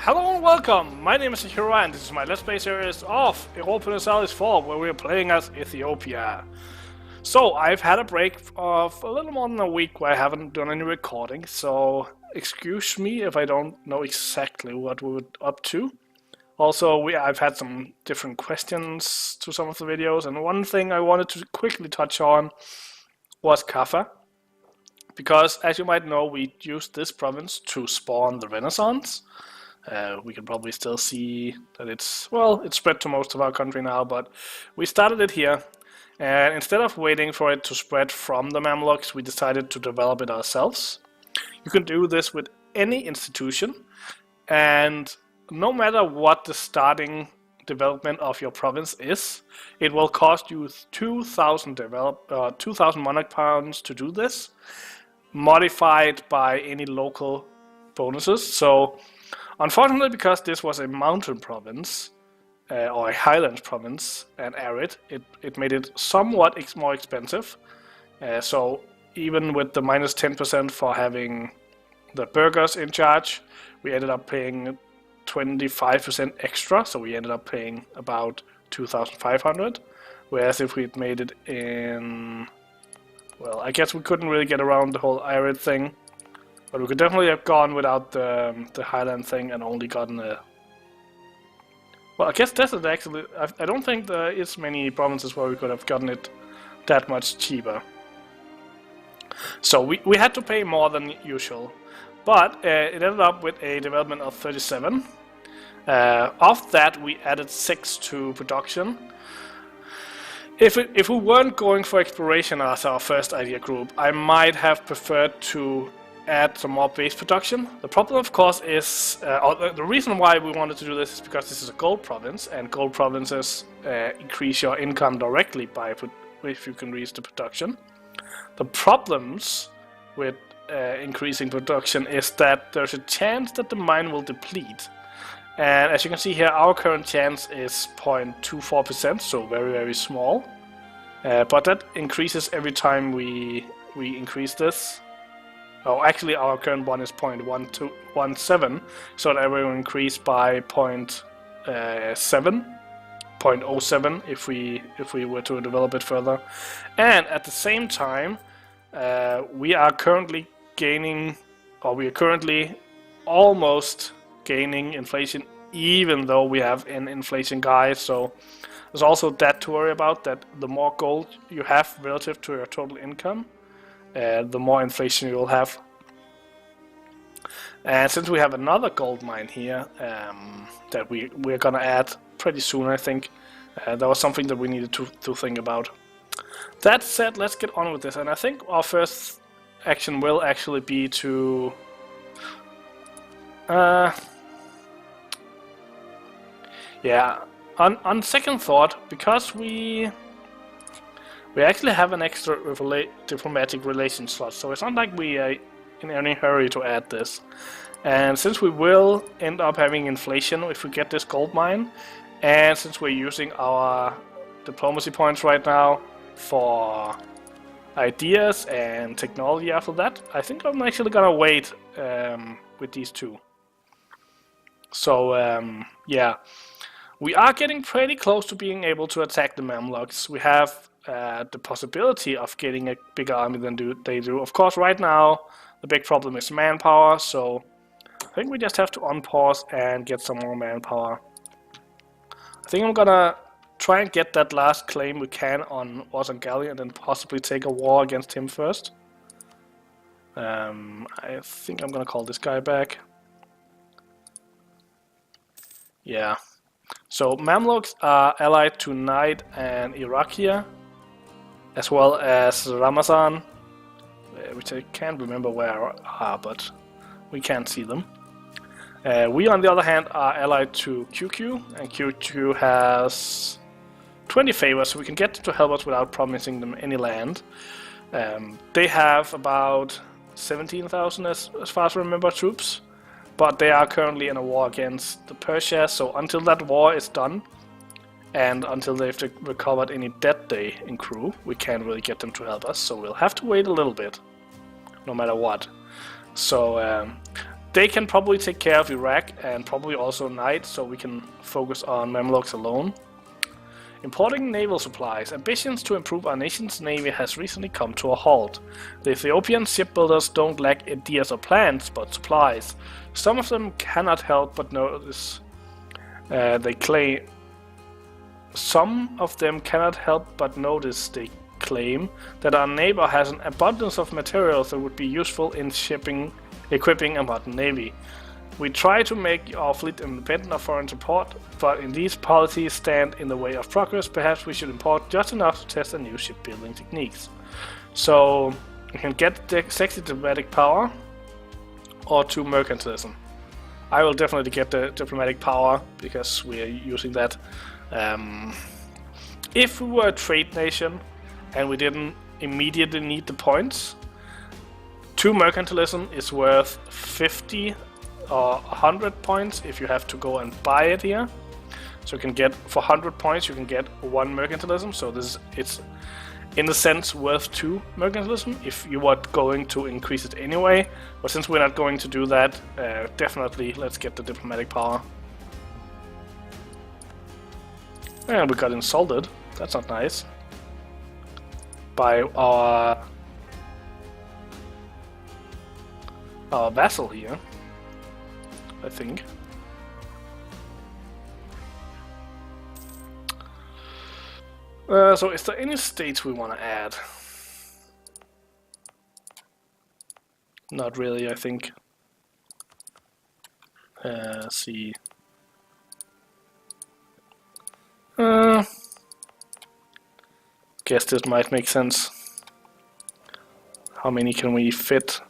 Hello and welcome! My name is Hero and this is my Let's Play series of Europa Universalis IV, where we are playing as Ethiopia. So, I've had a break of a little more than a week where I haven't done any recording, so excuse me if I don't know exactly what we were up to. Also, I've had some different questions to some of the videos, and one thing I wanted to quickly touch on was Kaffa. Because, as you might know, we used this province to spawn the Renaissance. We can probably still see that it's spread to most of our country now, but we started it here, and instead of waiting for it to spread from the Mamluks, we decided to develop it ourselves. You can do this with any institution, and no matter what the starting development of your province is, it will cost you 2,000 monarch pounds to do this, modified by any local bonuses. So unfortunately, because this was a mountain province, or a highland province, and arid, it made it somewhat more expensive. So even with the minus 10% for having the burghers in charge, we ended up paying 25% extra, so we ended up paying about 2,500. Whereas if we'd made it in... well, I guess we couldn't really get around the whole arid thing. But we could definitely have gone without the Highland thing and only gotten a... well, I guess desert actually... I don't think there is many provinces where we could have gotten it that much cheaper. So we had to pay more than usual. But it ended up with a development of 37. Of that, we added 6 to production. If we weren't going for exploration as our first idea group, I might have preferred to add some more base production. The problem, of course, is the reason why we wanted to do this is because this is a gold province, and gold provinces increase your income directly by if you can reach the production. The problems with increasing production is that there's a chance that the mine will deplete. And as you can see here, our current chance is 0.24%, so very, very small. But that increases every time we increase this. Oh, actually, our current one is 0.17, so that will increase by 0.07 if we were to develop it further. And at the same time, we are currently gaining, or we are currently almost gaining inflation, even though we have an inflation guide. So there's also that to worry about, that the more gold you have relative to your total income, the more inflation you will have. And since we have another gold mine here that we're gonna add pretty soon, I think that was something that we needed to think about. That said, let's get on with this, and I think our first action will actually be to on second thought, because we actually have an extra diplomatic relations slot, so it's not like we are in any hurry to add this. And since we will end up having inflation if we get this gold mine, and since we're using our diplomacy points right now for ideas and technology after that, I think I'm actually gonna wait with these two. So yeah, we are getting pretty close to being able to attack the Mamluks. We have the possibility of getting a bigger army than they do. Of course, right now the big problem is manpower, so I think we just have to unpause and get some more manpower. I think I'm gonna try and get that last claim we can on Warsangali and then possibly take a war against him first. I think I'm gonna call this guy back. Yeah. So Mamluks are allied to Najd and Irakia, as well as Ramazan, which I can't remember where are, but we can't see them. We, on the other hand, are allied to QQ, and QQ has 20 favors, so we can get them to help us without promising them any land. They have about 17,000 as far as I remember troops, but they are currently in a war against the Persia, so until that war is done, and until they've recovered any dead day in crew, we can't really get them to help us, so we'll have to wait a little bit, no matter what. So They can probably take care of Iraq and probably also Knight, so we can focus on Mamluks alone. Importing naval supplies. Ambitions to improve our nation's navy has recently come to a halt. The Ethiopian shipbuilders don't lack ideas or plans, but supplies. Some of them cannot help but notice they claim that our neighbor has an abundance of materials that would be useful in equipping a modern navy. We try to make our fleet independent of foreign support, but if these policies stand in the way of progress, perhaps we should import just enough to test the new shipbuilding techniques. So we can get the sexy diplomatic power or 2 mercantilism. I will definitely get the diplomatic power because we are using that. If we were a trade nation and we didn't immediately need the points, 2 mercantilism is worth 50 or 100 points if you have to go and buy it here. So you can get, for 100 points you can get 1 mercantilism, so it's in a sense worth 2 mercantilism if you were going to increase it anyway. But since we're not going to do that, definitely let's get the diplomatic power. And we got insulted, that's not nice, by our vassal here, I think. So is there any states we want to add? Not really, I think. Let's see. Guess this might make sense. How many can we fit?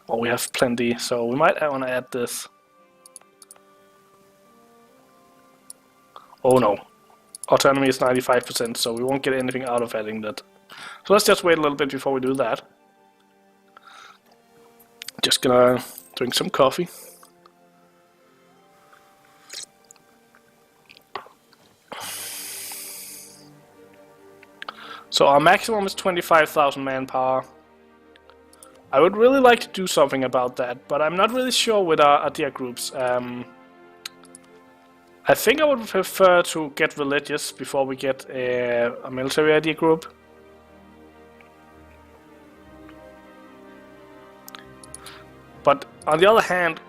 Oh, we have plenty, so we might want to add this. Oh no. Autonomy is 95%, so we won't get anything out of adding that. So let's just wait a little bit before we do that. Just gonna drink some coffee. So our maximum is 25,000 manpower. I would really like to do something about that, but I'm not really sure with our idea groups. I think I would prefer to get religious before we get a military idea group. But on the other hand,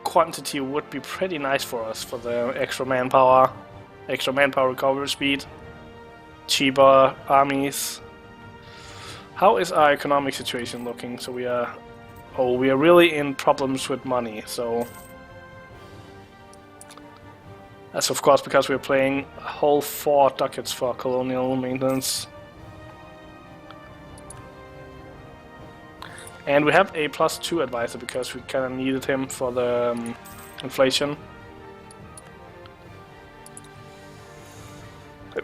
quantity would be pretty nice for us for the extra manpower recovery speed, cheaper armies. How is our economic situation looking? So we are really in problems with money, so that's of course because we're playing a whole 4 ducats for colonial maintenance. And we have a +2 advisor because we kind of needed him for the inflation.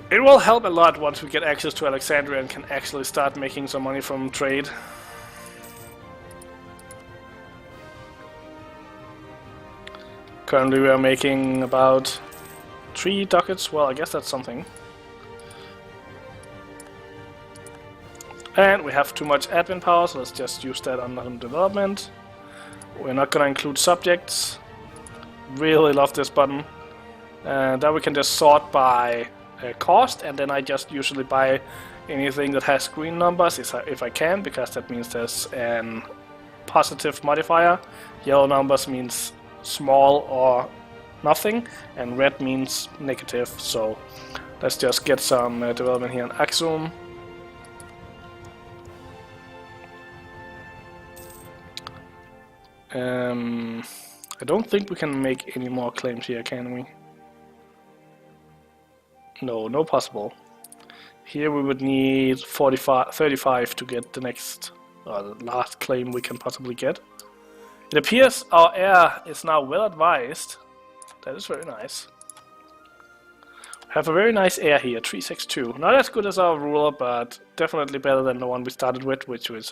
It will help a lot once we get access to Alexandria and can actually start making some money from trade. Currently we are making about 3 ducats, well I guess that's something. And we have too much admin power, so let's just use that on development. We're not gonna include subjects. Really love this button. Then we can just sort by cost, and then I just usually buy anything that has green numbers if I can, because that means there's a positive modifier. Yellow numbers means small or nothing, and red means negative. So let's just get some development here in Axum. I don't think we can make any more claims here, can we? No, no possible. Here we would need 35 to get the next, the last claim we can possibly get. It appears our heir is now well advised. That is very nice. We have a very nice heir here, 362. Not as good as our ruler, but definitely better than the one we started with, which was,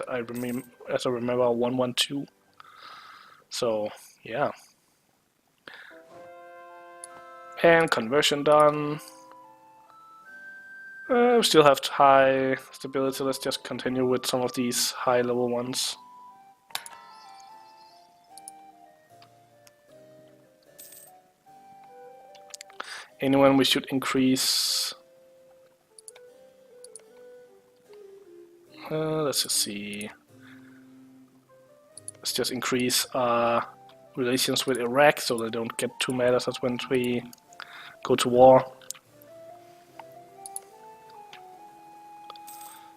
as I remember, 112. So, yeah. And conversion done. We still have high stability. Let's just continue with some of these high level ones. anyone we should increase? Let's just see. Let's just increase our relations with Iraq so they don't get too mad at us when we go to war.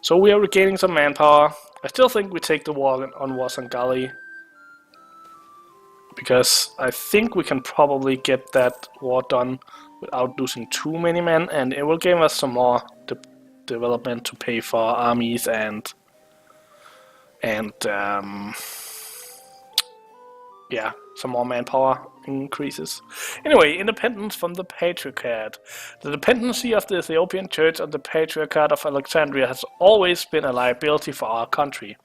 So we are regaining some manpower. I still think we take the war on Warsangali, because I think we can probably get that war done without losing too many men, and it will give us some more development to pay for armies and yeah, some more manpower increases. Anyway, independence from the Patriarchate. The dependency of the Ethiopian Church on the Patriarchate of Alexandria has always been a liability for our country.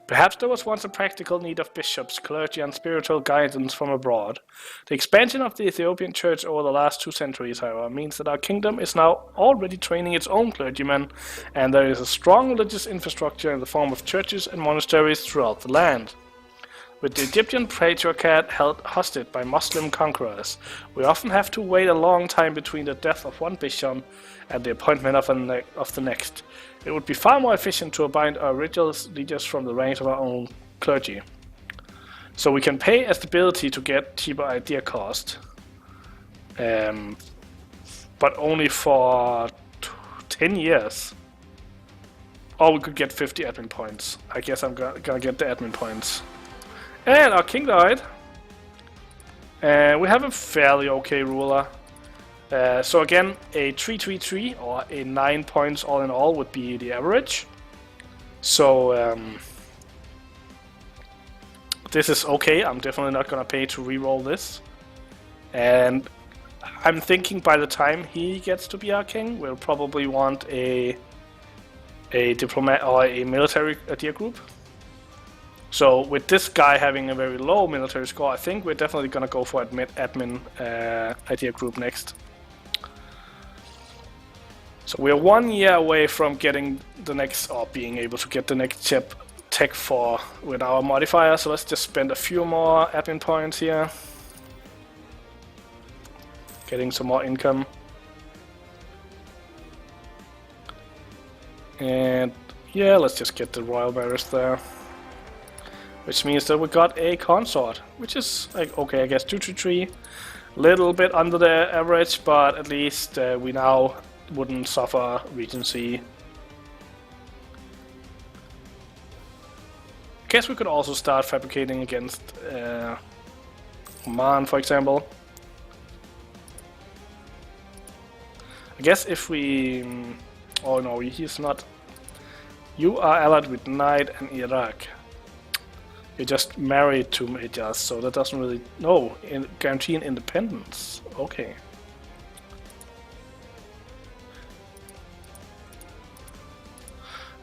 Perhaps there was once a practical need of bishops, clergy, and spiritual guidance from abroad. The expansion of the Ethiopian Church over the last 2 centuries, however, means that our kingdom is now already training its own clergymen, and there is a strong religious infrastructure in the form of churches and monasteries throughout the land. With the Egyptian Patriarchate held hostage by Muslim conquerors, we often have to wait a long time between the death of one bishop and the appointment of the next. It would be far more efficient to appoint our religious leaders from the ranks of our own clergy. So we can pay a stability to get cheaper idea cost, but only for 10 years. Or we could get 50 admin points. I guess I'm gonna get the admin points. And our king died. And we have a fairly okay ruler. So again, a 3-3-3 or a 9 points all in all would be the average. So this is okay. I'm definitely not gonna pay to reroll this. And I'm thinking by the time he gets to be our king, we'll probably want a diplomat or a military idea group. So with this guy having a very low military score, I think we're definitely gonna go for admin idea group next. So we're 1 year away from getting the next, or being able to get the next tech 4 with our modifier. So let's just spend a few more admin points here, getting some more income. And yeah, let's just get the royal barriers there. Which means that we got a consort, which is like, okay, I guess 2-3-3, little bit under the average, but at least we now wouldn't suffer regency. Guess we could also start fabricating against Oman, for example. I guess if we... oh no, he's not. You are allied with Knight and Iraq. You're just married to Majas, so that doesn't really... no, guarantee an independence. Okay.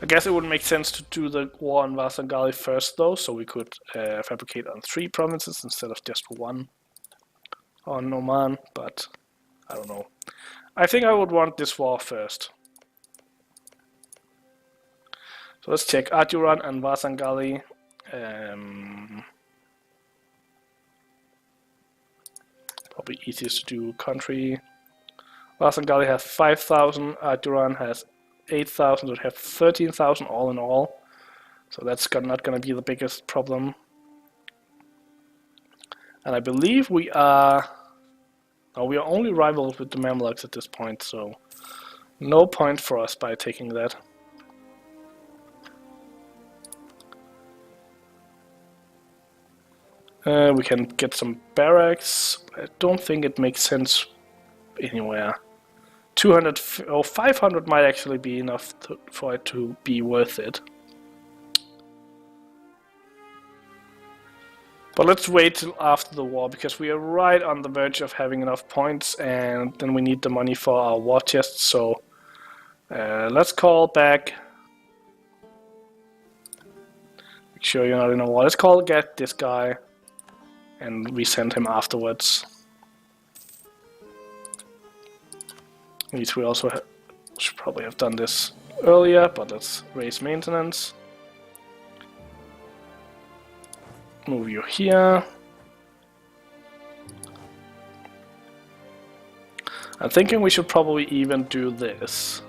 I guess it would make sense to do the war on Warsangali first though, so we could fabricate on 3 provinces instead of just 1 on Oman, but I don't know. I think I would want this war first. So let's check Aduran and Warsangali. Probably easiest to do country. Warsangali has 5,000, Aduran has 8,000, so we have 13,000 all in all. So that's not going to be the biggest problem. And I believe we are... no, we are only rivals with the Mamluks at this point, so no point for us by taking that. We can get some barracks. I don't think it makes sense anywhere. 200 or 500 might actually be enough for it to be worth it. But let's wait till after the war, because we are right on the verge of having enough points, and then we need the money for our war chests. So let's call back. Make sure you're not in a war. Let's get this guy, and we send him afterwards. We also should probably have done this earlier, but let's raise maintenance. Move you here. I'm thinking we should probably even do this.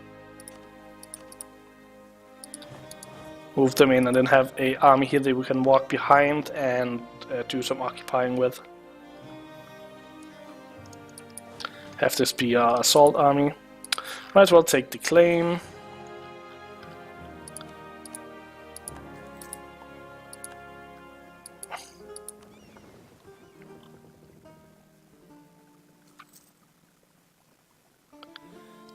Move them in and then have an army here that we can walk behind and do some occupying with. Have this be our assault army. Might as well take the claim.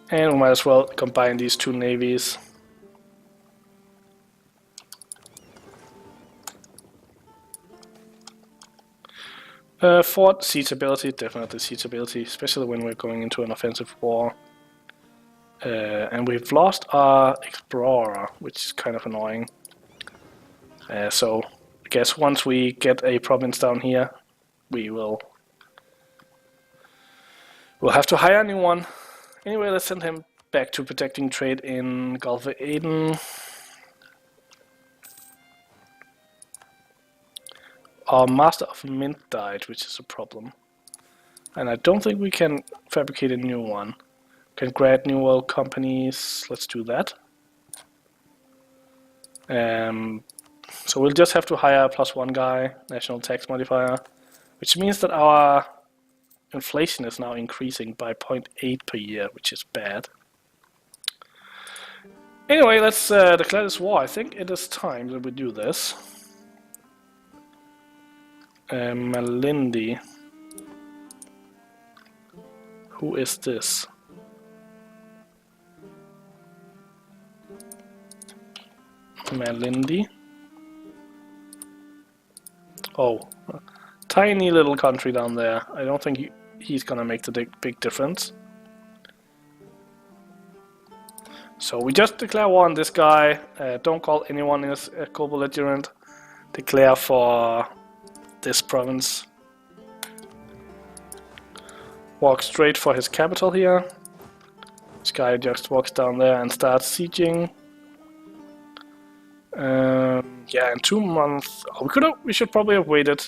And we might as well combine these two navies. Fort siegability, definitely siegability, especially when we're going into an offensive war. And we've lost our explorer, which is kind of annoying. So I guess once we get a province down here, we'll have to hire a new one. Anyway, let's send him back to protecting trade in Gulf of Aden. Our Master of Mint died, which is a problem. And I don't think we can fabricate a new one. Can grant new oil companies, let's do that. So we'll just have to hire a +1 guy, national tax modifier, which means that our inflation is now increasing by 0.8 per year, which is bad. Anyway, let's declare this war. I think it is time that we do this. Malindi. Who is this? Malindi. Oh, tiny little country down there. I don't think he's gonna make the big difference. So we just declare war on this guy. Don't call anyone as a co-belligerent. Declare for this province. Walk straight for his capital here. This guy just walks down there and starts sieging. Yeah, in 2 months. Oh, we should probably have waited.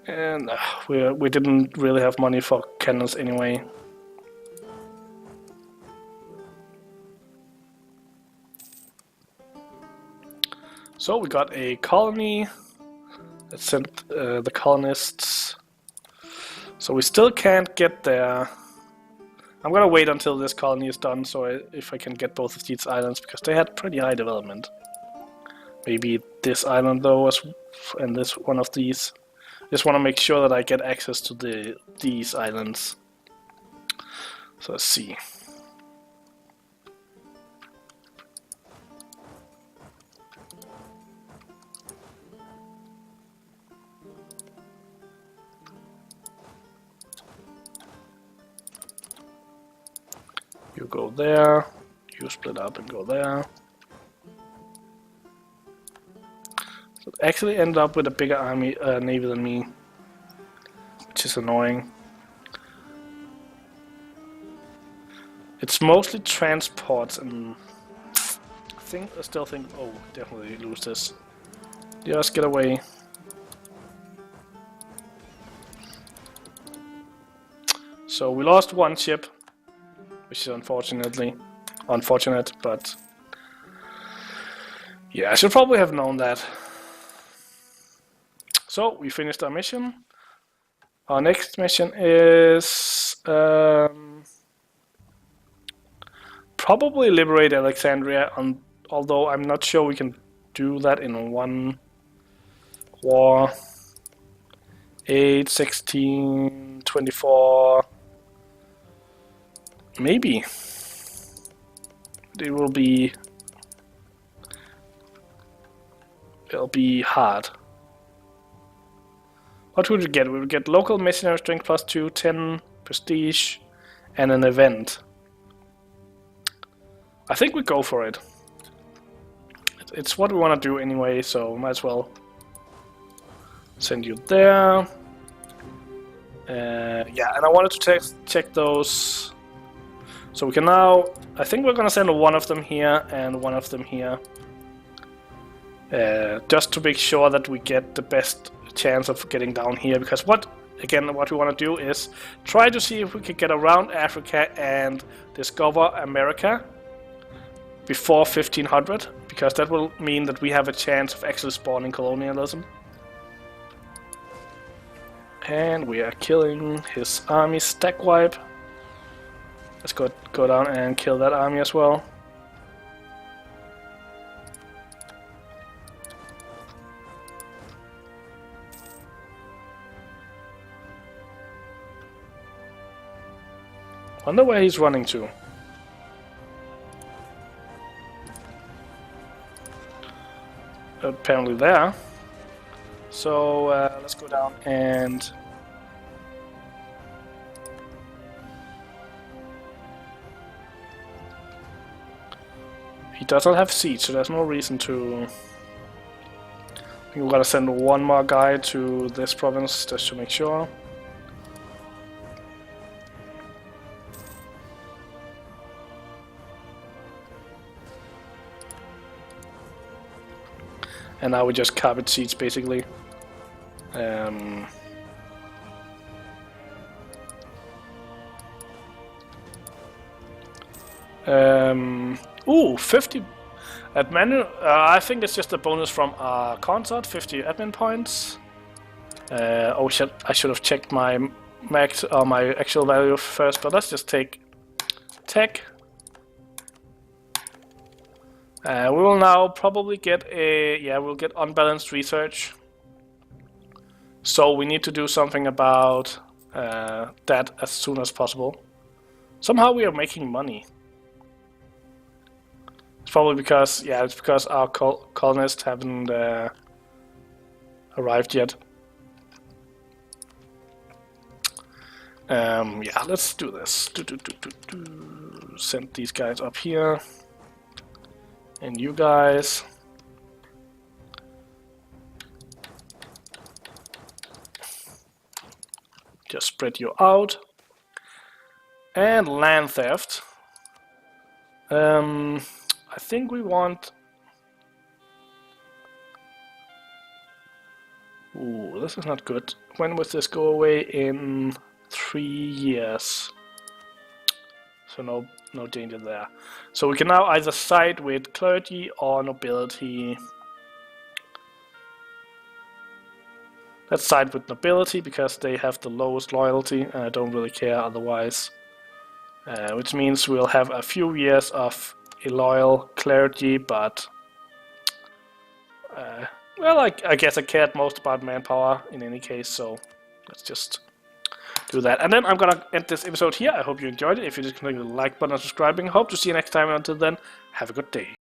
And we didn't really have money for cannons anyway. So we got a colony that sent the colonists. So we still can't get there. I'm gonna wait until this colony is done, so if I can get both of these islands, because they had pretty high development. Maybe this island though, and this one of these. Just want to make sure that I get access to these islands. So let's see. You go there, you split up and go there. So actually end up with a bigger army navy than me, which is annoying. It's mostly transports, and I still think, oh, definitely lose this. Just get away. So we lost one ship, which is unfortunate, but yeah, I should probably have known that. So we finished our mission. Our next mission is probably liberate Alexandria, although I'm not sure we can do that in one war. 8, 16, 24. Maybe. It'll be hard. What would we get? We would get local mercenary strength +2, 10 prestige, and an event. I think we go for it. It's what we want to do anyway, so might as well send you there. Yeah, and I wanted to check those. So we can now, I think we're gonna send one of them here and one of them here. Just to make sure that we get the best chance of getting down here, because what again, what we want to do is try to see if we can get around Africa and discover America before 1500, because that will mean that we have a chance of actually spawning colonialism. And we are killing his army stack wipe. Let's go down and kill that army as well. Wonder where he's running to. Apparently there. So let's go down and he does not have siege, so there's no reason to. I think we gotta send one more guy to this province just to make sure. And now we just carpet siege basically. Ooh, 50 admin. I think it's just a bonus from our consort. 50 admin points. Oh shit! I should have checked my max or my actual value first. But let's just take tech. We will now probably get we'll get unbalanced research. So we need to do something about that as soon as possible. Somehow we are making money. It's probably because, it's because our colonists haven't arrived yet. Let's do this. Send these guys up here. And you guys. Just spread you out. And land theft. I think we want. Ooh, this is not good. When will this go away? In 3 years. So no danger there. So we can now either side with clergy or nobility. Let's side with nobility because they have the lowest loyalty and I don't really care otherwise. Which means we'll have a few years of a loyal clergy, but well, I guess I cared most about manpower in any case, so let's just do that. And then I'm gonna end this episode here. I hope you enjoyed it. If you did, click the like button and subscribing. Hope to see you next time. Until then, have a good day.